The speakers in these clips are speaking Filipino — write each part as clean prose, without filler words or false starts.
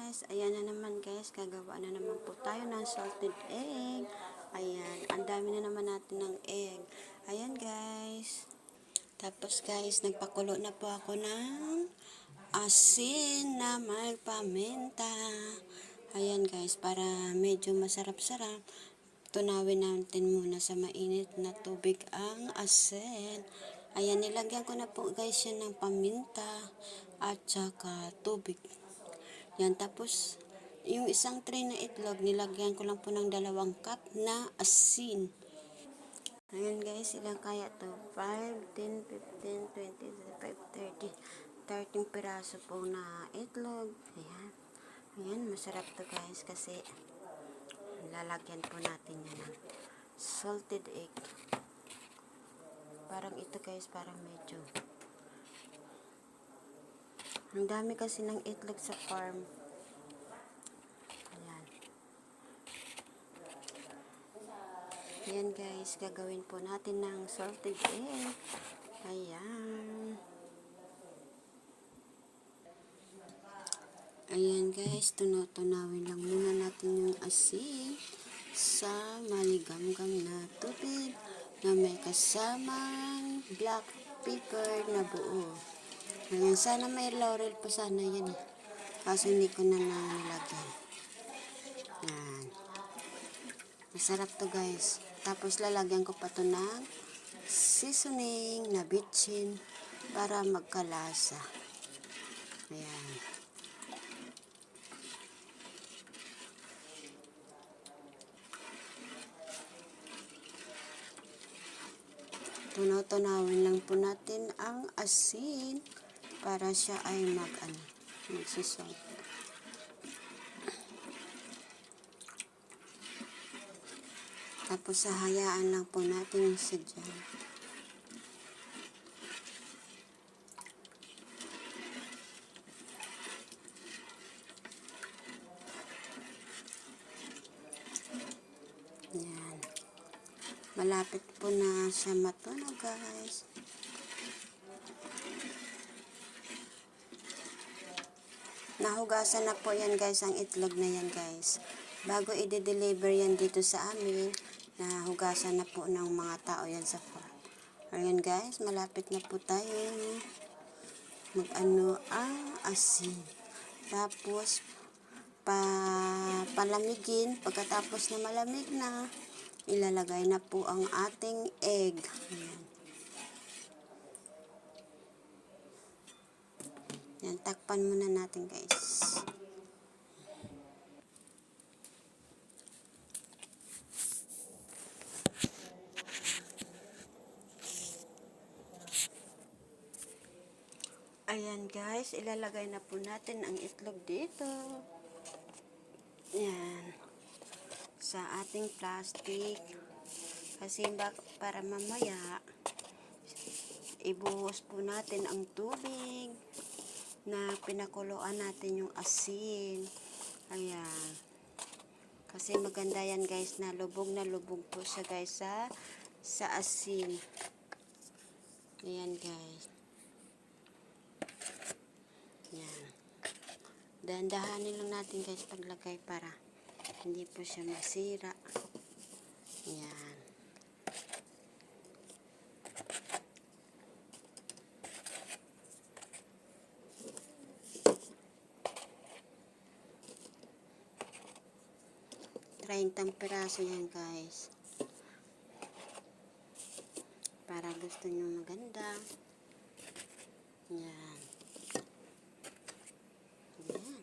guys, ayan na naman guys, gagawa na naman po tayo ng salted egg. Ayan, ang dami na naman natin ng egg. Ayan guys. Tapos guys, nagpakulo na po ako ng asin na may paminta. Ayan guys, para medyo masarap-sarap, tunawin natin muna sa mainit na tubig ang asin. Ayan, nilagyan ko na po guys yan ng paminta at saka tubig. Yan, tapos, yung isang tray na itlog, nilagyan ko lang po ng 2 cup na asin. Ayan guys, ilang kaya to? 5, 10, 15, 20, 25, 30 piraso po na itlog. Ayan. Ayan, masarap to guys kasi lalagyan po natin yan ng salted egg. Parang ito guys, parang medyo ang dami kasi ng itlog sa farm. Ayan. Ayan guys, gagawin po natin ng salted egg. Ayan. Ayan guys, tunawin lang muna natin yung asin sa maligamgam na tubig na may kasamang black pepper na buo. Ayan, sana may laurel pa sana yan eh. Kaso hindi ko na nilagyan. Ayan. Masarap to guys. Tapos lalagyan ko pa to ng seasoning na bitchin para magkalasa. Ayan. Tunaw-tunawin lang po natin ang asin para siya ay magsusog. Tapos hahayaan lang po natin siya dyan. Yan. Malapit po na siya matunaw guys. Nahugasan na po yan guys, ang itlog na yan guys. Bago i-deliver yan dito sa amin, nahugasan na po ng mga tao yan sa farm. Ayan guys, malapit na po tayo ang asin. Tapos, palamigin. Pagkatapos na malamig na, ilalagay na po ang ating egg. Ayan. Yan, takpan muna natin guys. Ayan guys, ilalagay na po natin ang itlog dito. Yan. Sa ating plastic. Kasi para mamaya, ibuhos po natin ang tubig na pinakuluan natin yung asin. Ayan. Kasi maganda yan guys, na lubog po siya guys sa asin. Ayan guys. Ayan. Dahan-dahanin lang natin guys paglagay para hindi po siya masira. Ayan. Tang piraso yan guys. Para gusto nyo maganda. Yan. Yan.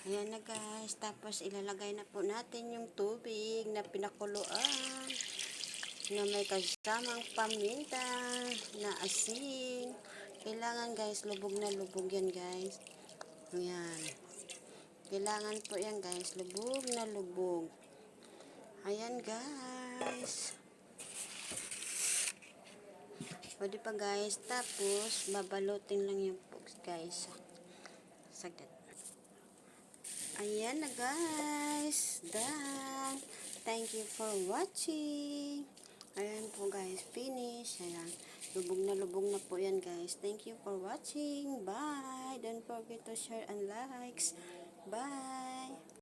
Ayan na guys. Tapos ilalagay na po natin yung tubig na pinakuluan na may kasamang paminta na asin. Kailangan guys, lubog na lubog yan guys. Ayan. Kailangan po yan guys, lubog na lubog. Ayan guys. Pwede pa guys. Tapos, babalutin lang yung pugs guys. Saglit. Ayan na guys. Done. Thank you for watching. Ayan po guys, finish. Ayan. lubog na po yan guys. Thank you for watching. Bye! Don't forget to share and likes. Bye!